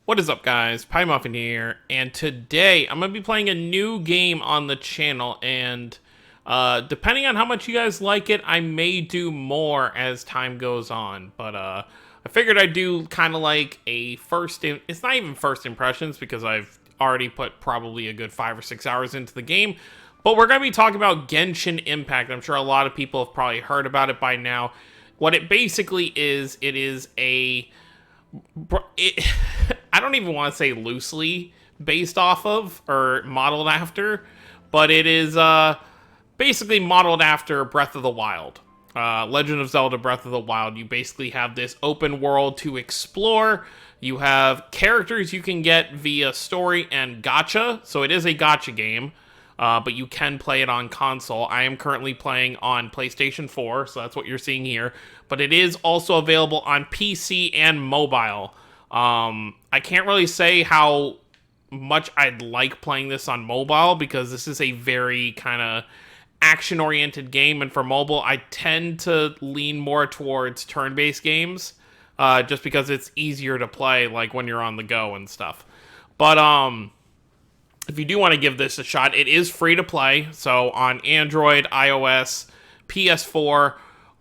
What is up, guys? Pie Muffin here, and today I'm gonna be playing a new game on the channel, and depending on how much you guys like it, I may do more as time goes on. But I figured I'd do kind of like a it's not even first impressions because I've already put probably a good 5 or 6 hours into the game. But we're gonna be talking about Genshin Impact. I'm sure a lot of people have probably heard about it by now. What it basically is, it is a it, I don't even want to say loosely based off of or modeled after, but it is basically modeled after Breath of the Wild. Legend of Zelda Breath of the Wild. You basically have this open world to explore. You have characters you can get via story and gacha, so it is a gacha game. But you can play it on console. I am currently playing on PlayStation 4, so that's what you're seeing here. But it is also available on PC and mobile. I can't really say how much I'd like playing this on mobile because this is a very kind of action-oriented game, and for mobile, I tend to lean more towards turn-based games, just because it's easier to play, like when you're on the go and stuff. But if you do want to give this a shot, it is free to play. So on Android, iOS, PS4,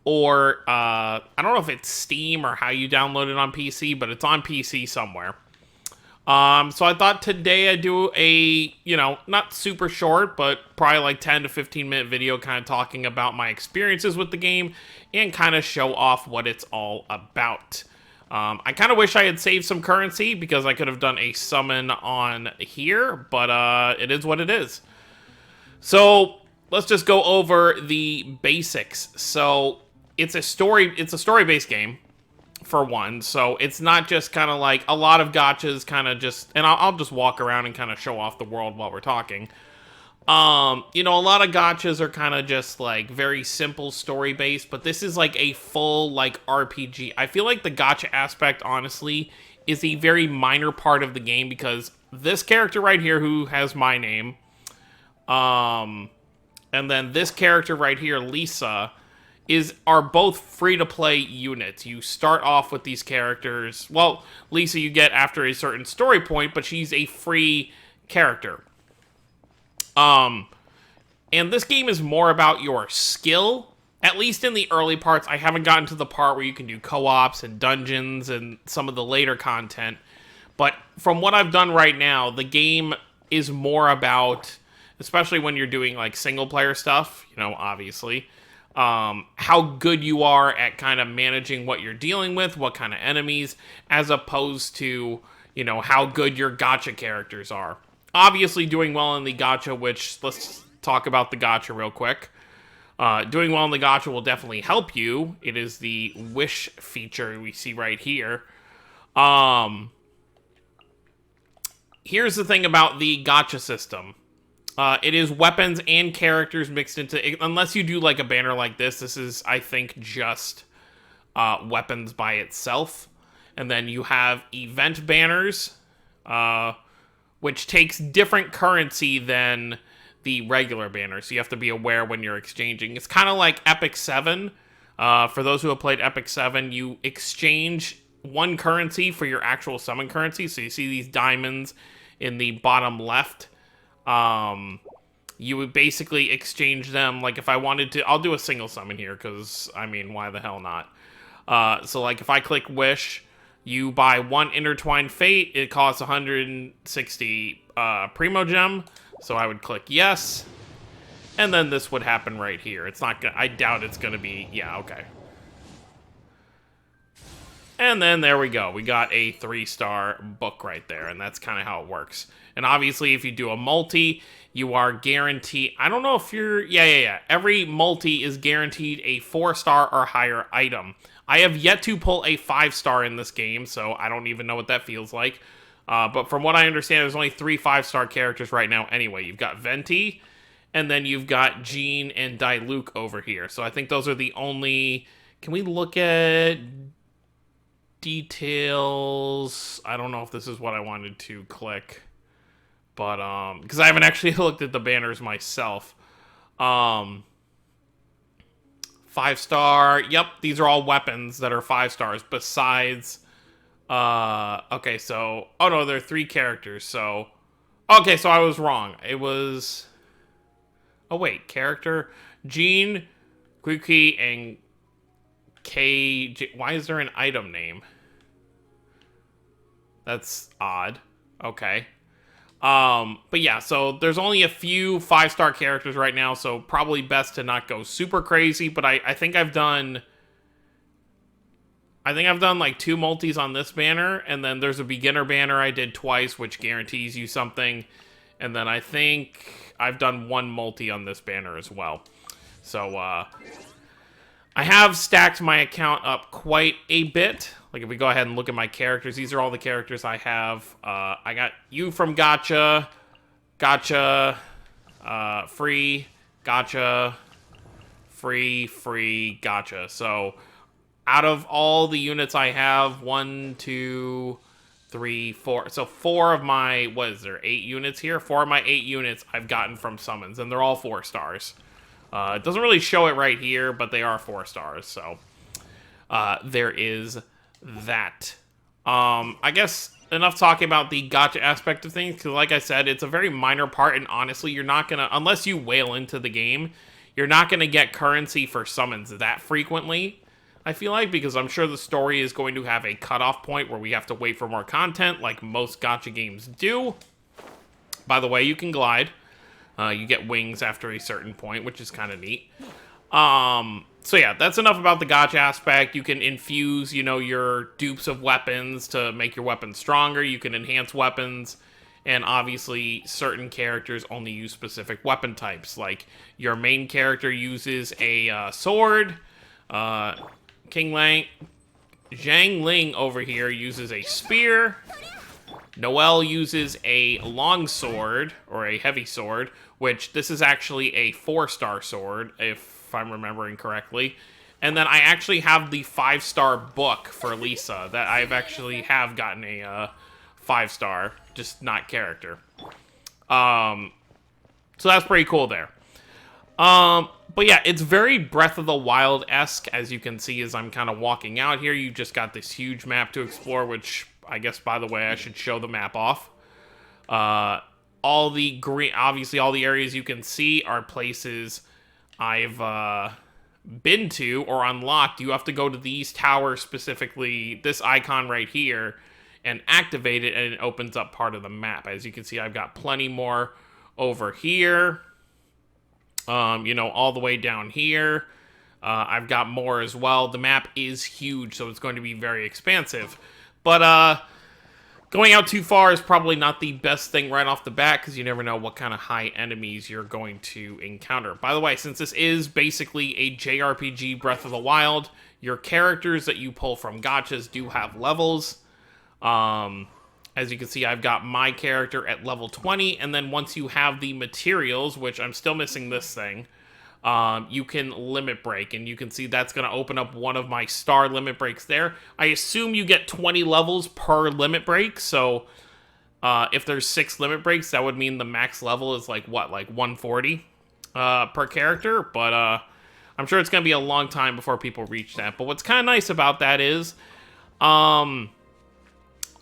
or I don't know if it's Steam or how you download it on PC, but it's on PC somewhere. So I thought today I'd do a, not super short, but probably like 10 to 15 minute video kind of talking about my experiences with the game and kind of show off what it's all about. I kind of wish I had saved some currency because I could have done a summon on here, but it is what it is. So let's just go over the basics. So it's a story-based game for one. So it's not just kind of like a lot of gachas kind of just, and I'll just walk around and kind of show off the world while we're talking. A lot of gachas are kind of just like very simple story based, but this is like a full like RPG. I feel like the gacha aspect, honestly, is a very minor part of the game because this character right here who has my name, and then this character right here, Lisa, are both free to play units. You start off with these characters. Well, Lisa you get after a certain story point, but she's a free character. And this game is more about your skill, at least in the early parts. I haven't gotten to the part where you can do co-ops and dungeons and some of the later content. But from what I've done right now, the game is more about, especially when you're doing like single player stuff, obviously, how good you are at kind of managing what you're dealing with, what kind of enemies, as opposed to, how good your gacha characters are. Obviously doing well in the gacha, which let's talk about the gacha real quick. Doing well in the gacha will definitely help you. It is the wish feature we see right here. Here's the thing about the gacha system. It is weapons and characters mixed into, unless you do like a banner like this is, I think, just weapons by itself. And then you have event banners, which takes different currency than the regular banner, so you have to be aware when you're exchanging. It's kind of like Epic 7. For those who have played Epic 7, you exchange one currency for your actual summon currency, so you see these diamonds in the bottom left. You would basically exchange them, like if I wanted to, I'll do a single summon here, because, why the hell not? So like if I click Wish, you buy one Intertwined Fate, it costs 160 Primo Gem, so I would click yes, and then this would happen right here. It's not gonna, I doubt it's gonna be, yeah, okay. And then there we go, we got a 3-star book right there, and that's kind of how it works. And obviously if you do a multi, you are guaranteed, I don't know if you're, yeah, every multi is guaranteed a 4-star or higher item. I have yet to pull a 5-star in this game, so I don't even know what that feels like. But from what I understand, there's only 3 5-star characters right now anyway. You've got Venti, and then you've got Jean and Diluc over here. So I think those are the only... Can we look at details? I don't know if this is what I wanted to click. But, because I haven't actually looked at the banners myself. 5-star. Yep, these are all weapons that are 5 stars besides Okay, so... Oh, no, there are 3 characters, so... Okay, so I was wrong. It was... Oh, wait. Character? Jean, Quickie, and K... Why is there an item name? That's odd. Okay. But yeah, so there's only a few 5-star characters right now, so probably best to not go super crazy, but I think I've done... like 2 multis on this banner, and then there's a beginner banner I did twice, which guarantees you something. And then I think I've done 1 multi on this banner as well. So, I have stacked my account up quite a bit. Like, if we go ahead and look at my characters, these are all the characters I have. I got you from GACHA, GACHA, free, GACHA, free, GACHA. So, out of all the units I have, 1, 2, 3, 4. So 4 of my, what is there, 8 units here? 4 of my 8 units I've gotten from summons, and they're all 4 stars. It doesn't really show it right here, but they are 4 stars, so there is that. I guess enough talking about the gacha aspect of things, because like I said, it's a very minor part, and honestly, you're not gonna, unless you whale into the game, you're not gonna get currency for summons that frequently. I feel like, because I'm sure the story is going to have a cutoff point where we have to wait for more content, like most gacha games do. By the way, you can glide. You get wings after a certain point, which is kind of neat. So yeah, that's enough about the gacha aspect. You can infuse, you know, your dupes of weapons to make your weapons stronger. You can enhance weapons. And obviously, certain characters only use specific weapon types. Like, your main character uses a sword. Zhang Ling over here uses a spear. Noelle uses a long sword, or a heavy sword, which this is actually a 4-star sword, if I'm remembering correctly. And then I actually have the 5-star book for Lisa, that I've actually have gotten a 5-star, just not character. So that's pretty cool there. But yeah, it's very Breath of the Wild-esque, as you can see as I'm kind of walking out here. You just got this huge map to explore, which I guess, by the way, I should show the map off. All the green, obviously all the areas you can see are places I've been to or unlocked. You have to go to these towers specifically, this icon right here, and activate it, and it opens up part of the map. As you can see, I've got plenty more over here. You know, all the way down here. I've got more as well. The map is huge, so it's going to be very expansive. But, going out too far is probably not the best thing right off the bat, because you never know what kind of high enemies you're going to encounter. By the way, since this is basically a JRPG Breath of the Wild, your characters that you pull from gachas do have levels. As you can see, I've got my character at level 20, and then once you have the materials, which I'm still missing this thing, you can limit break, and you can see that's going to open up one of my star limit breaks there. I assume you get 20 levels per limit break, so if there's 6 limit breaks, that would mean the max level is like, what, like 140 per character? But I'm sure it's going to be a long time before people reach that. But what's kind of nice about that is...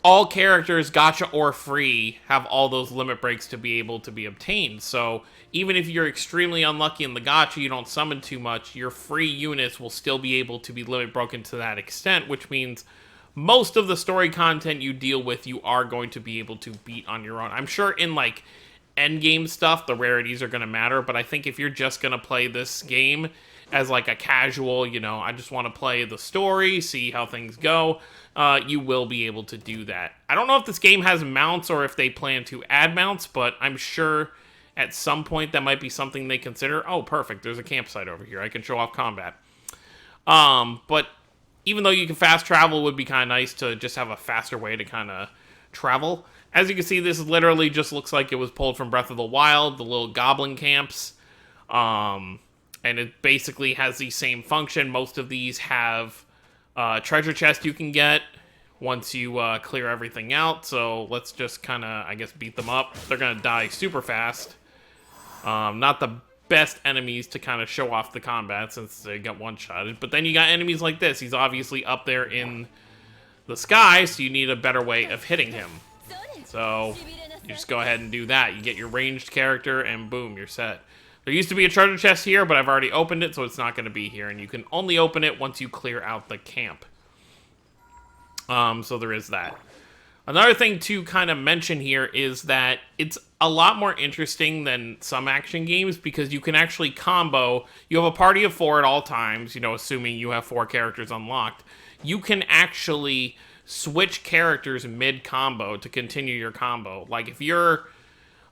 all characters, gacha or free, have all those limit breaks to be able to be obtained. So even if you're extremely unlucky in the gacha, you don't summon too much, your free units will still be able to be limit broken to that extent, which means most of the story content you deal with, you are going to be able to beat on your own. I'm sure in, like, endgame stuff, the rarities are going to matter, but I think if you're just going to play this game as, like, a casual, you know, I just want to play the story, see how things go, you will be able to do that. I don't know if this game has mounts or if they plan to add mounts, but I'm sure at some point that might be something they consider. Oh, perfect, there's a campsite over here. I can show off combat. But even though you can fast travel, it would be kind of nice to just have a faster way to kind of travel. As you can see, this literally just looks like it was pulled from Breath of the Wild, the little goblin camps. And it basically has the same function. Most of these have treasure chest you can get once you clear everything out. So let's just kind of, I guess, beat them up. They're going to die super fast. Not the best enemies to kind of show off the combat since they got one-shotted. But then you got enemies like this. He's obviously up there in the sky, so you need a better way of hitting him. So you just go ahead and do that. You get your ranged character, and boom, you're set. There used to be a treasure chest here, but I've already opened it, so it's not going to be here. And you can only open it once you clear out the camp. So there is that. Another thing to kind of mention here is that it's a lot more interesting than some action games because you can actually combo. You have a party of 4 at all times, you know, assuming you have 4 characters unlocked. You can actually switch characters mid-combo to continue your combo. Like if you're,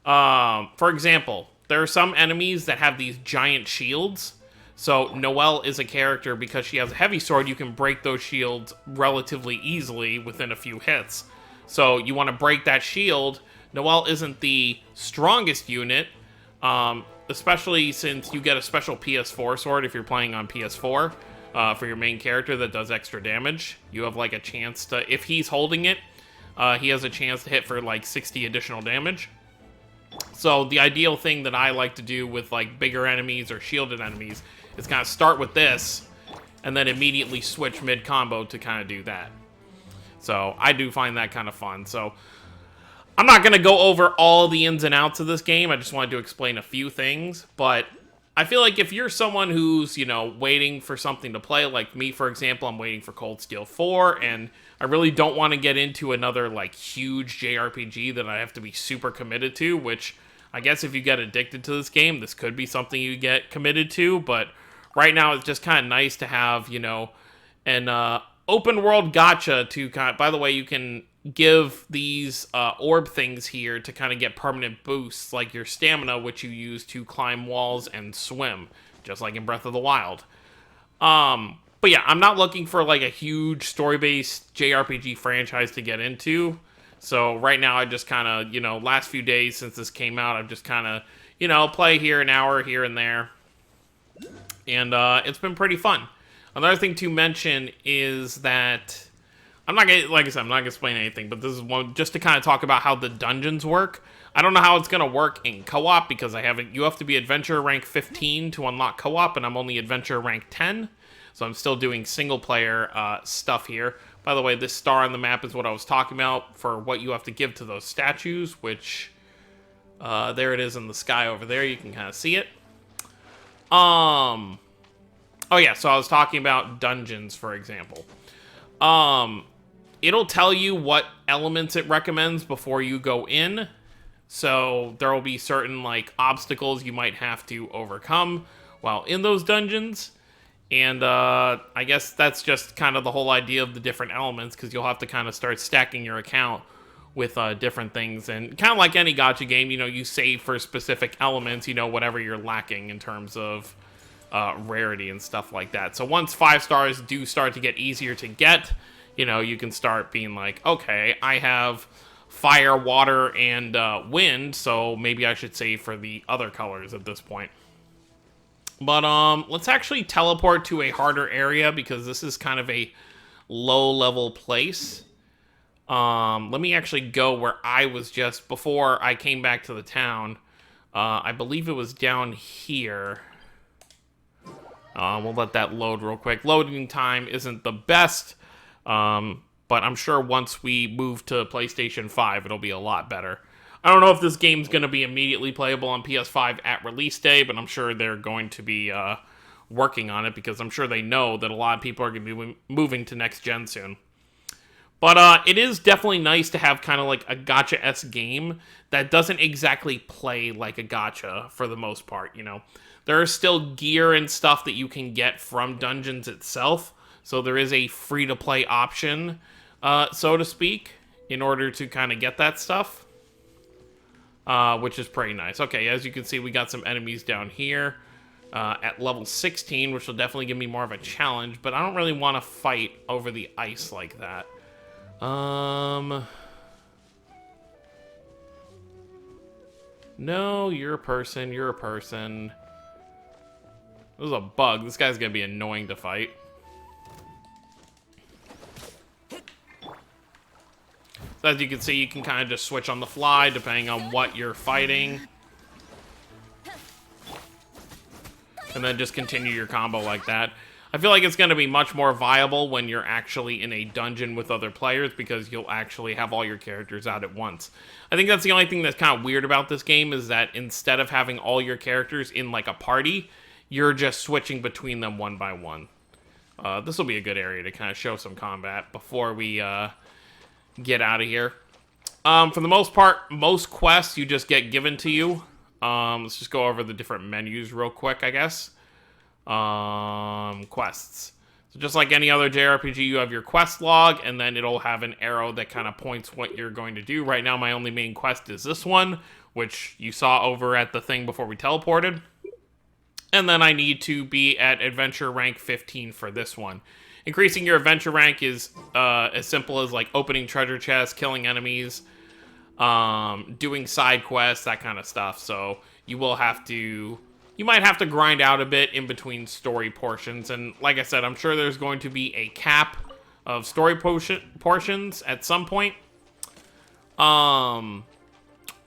for example, there are some enemies that have these giant shields. So Noelle is a character, because she has a heavy sword, you can break those shields relatively easily within a few hits. So you want to break that shield. Noelle isn't the strongest unit, especially since you get a special PS4 sword if you're playing on PS4 for your main character that does extra damage. You have like a chance to, if he's holding it, he has a chance to hit for like 60 additional damage. So the ideal thing that I like to do with like bigger enemies or shielded enemies is kind of start with this and then immediately switch mid-combo to kind of do that. So I do find that kind of fun. So I'm not going to go over all the ins and outs of this game. I just wanted to explain a few things. But I feel like if you're someone who's, you know, waiting for something to play, like me, for example, I'm waiting for Cold Steel 4, and I really don't want to get into another, like, huge JRPG that I have to be super committed to, which I guess if you get addicted to this game, this could be something you get committed to. But right now, it's just kind of nice to have, you know, an open world gacha to kind of, by the way, you can give these orb things here to kind of get permanent boosts, like your stamina, which you use to climb walls and swim, just like in Breath of the Wild. But yeah, I'm not looking for like a huge story-based JRPG franchise to get into. So right now I just kind of, you know, last few days since this came out, I've just kind of, you know, play here an hour here and there. And it's been pretty fun. Another thing to mention is that I'm not gonna, like I said, I'm not gonna explain anything, but this is one just to kind of talk about how the dungeons work. I don't know how it's gonna work in co-op because I haven't. You have to be adventure rank 15 to unlock co-op, and I'm only adventure rank 10, so I'm still doing single player stuff here. By the way, this star on the map is what I was talking about for what you have to give to those statues, which there it is in the sky over there. You can kind of see it. Oh yeah, so I was talking about dungeons, for example. It'll tell you what elements it recommends before you go in. So there will be certain like obstacles you might have to overcome while in those dungeons. And I guess that's just kind of the whole idea of the different elements, because you'll have to kind of start stacking your account with different things. And kind of like any gacha game, you know, you save for specific elements, you know, whatever you're lacking in terms of rarity and stuff like that. So once 5 stars do start to get easier to get, you know, you can start being like, okay, I have fire, water, and wind, so maybe I should save for the other colors at this point. But let's actually teleport to a harder area, because this is kind of a low-level place. Let me actually go where I was just before I came back to the town. I believe it was down here. We'll let that load real quick. Loading time isn't the best, but I'm sure once we move to PlayStation 5, it'll be a lot better. I don't know if this game's going to be immediately playable on PS5 at release day, but I'm sure they're going to be working on it, because I'm sure they know that a lot of people are going to be moving to next gen soon. But it is definitely nice to have kind of like a gacha-esque game that doesn't exactly play like a gacha for the most part, you know. There are still gear and stuff that you can get from dungeons itself, so there is a free-to-play option, so to speak, in order to kind of get that stuff, which is pretty nice. Okay, as you can see, we got some enemies down here at level 16, which will definitely give me more of a challenge, but I don't really want to fight over the ice like that. No, you're a person, you're a person. This is a bug. This guy's gonna be annoying to fight. So as you can see, you can kind of just switch on the fly depending on what you're fighting. And then just continue your combo like that. I feel like it's going to be much more viable when you're actually in a dungeon with other players because you'll actually have all your characters out at once. I think that's the only thing that's kind of weird about this game is that instead of having all your characters in like a party, you're just switching between them one by one. This will be a good area to kind of show some combat before we get out of here. For the most part, most quests you just get given to you. Let's just go over the different menus real quick, I guess. Quests. So just like any other JRPG, you have your quest log, and then it'll have an arrow that kind of points what you're going to do. Right now, my only main quest is this one, which you saw over at the thing before we teleported. And then I need to be at adventure rank 15 for this one. Increasing your adventure rank is as simple as like opening treasure chests, killing enemies, doing side quests, that kind of stuff. So you might have to grind out a bit in between story portions. And like I said, I'm sure there's going to be a cap of story portions at some point.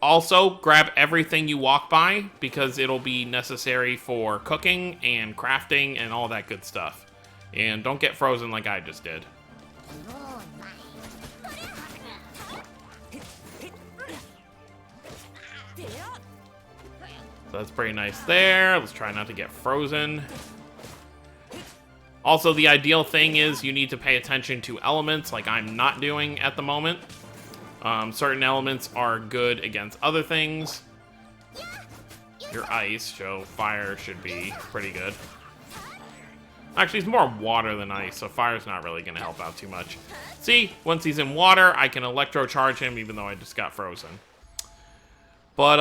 Also, grab everything you walk by because it'll be necessary for cooking and crafting and all that good stuff. And don't get frozen like I just did. So that's pretty nice there. Let's try not to get frozen. Also, the ideal thing is you need to pay attention to elements like I'm not doing at the moment. Certain elements are good against other things. Your ice, so fire should be pretty good. Actually, it's more water than ice, so fire's not really going to help out too much. See, once he's in water, I can electrocharge him even though I just got frozen. But,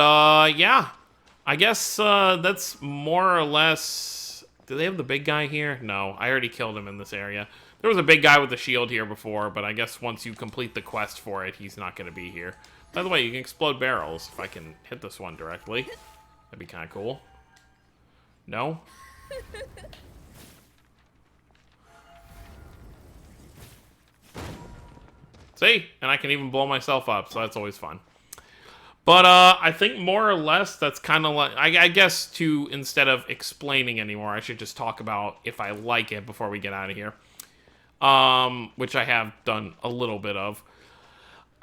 yeah. I guess that's more or less... Do they have the big guy here? No, I already killed him in this area. There was a big guy with a shield here before, but I guess once you complete the quest for it, he's not going to be here. By the way, you can explode barrels if I can hit this one directly. That'd be kind of cool. No? See? And I can even blow myself up, so that's always fun. But I think more or less that's kind of like... I guess to, instead of explaining anymore, I should just talk about if I like it before we get out of here. Which I have done a little bit of.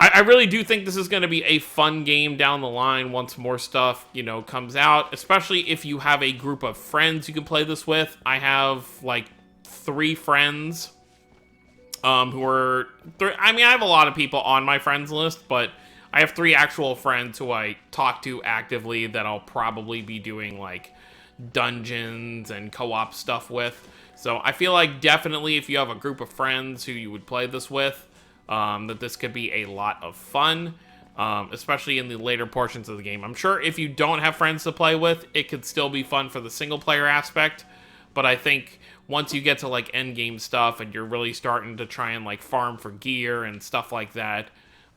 I really do think this is going to be a fun game down the line once more stuff, you know, comes out. Especially if you have a group of friends you can play this with. I have, like, 3 friends who are... I mean, I have a lot of people on my friends list, but I have 3 actual friends who I talk to actively that I'll probably be doing, like, dungeons and co-op stuff with. So I feel like definitely if you have a group of friends who you would play this with, that this could be a lot of fun, especially in the later portions of the game. I'm sure if you don't have friends to play with, it could still be fun for the single player aspect, but I think once you get to like end game stuff and you're really starting to try and like farm for gear and stuff like that,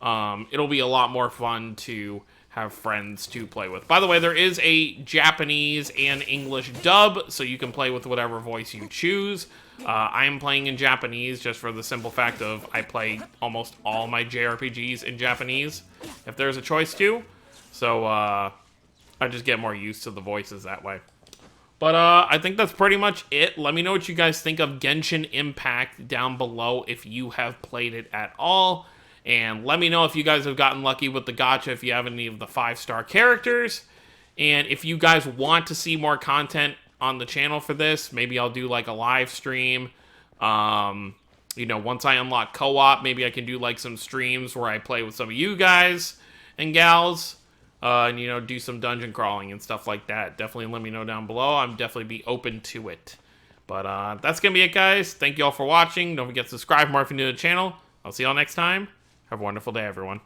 it'll be a lot more fun to have friends to play with. By the way, there is a Japanese and English dub, so you can play with whatever voice you choose. I am playing in Japanese just for the simple fact of I play almost all my JRPGs in Japanese, if there's a choice to. So, I just get more used to the voices that way. But, I think that's pretty much it. Let me know what you guys think of Genshin Impact down below if you have played it at all. And let me know if you guys have gotten lucky with the gacha, if you have any of the 5-star characters. And if you guys want to see more content on the channel for this, maybe I'll do like a live stream. You know, once I unlock co-op, maybe I can do like some streams where I play with some of you guys and gals. And, you know, do some dungeon crawling and stuff like that. Definitely let me know down below. I'm definitely be open to it. But that's going to be it, guys. Thank you all for watching. Don't forget to subscribe more if you're new to the channel. I'll see y'all next time. Have a wonderful day, everyone.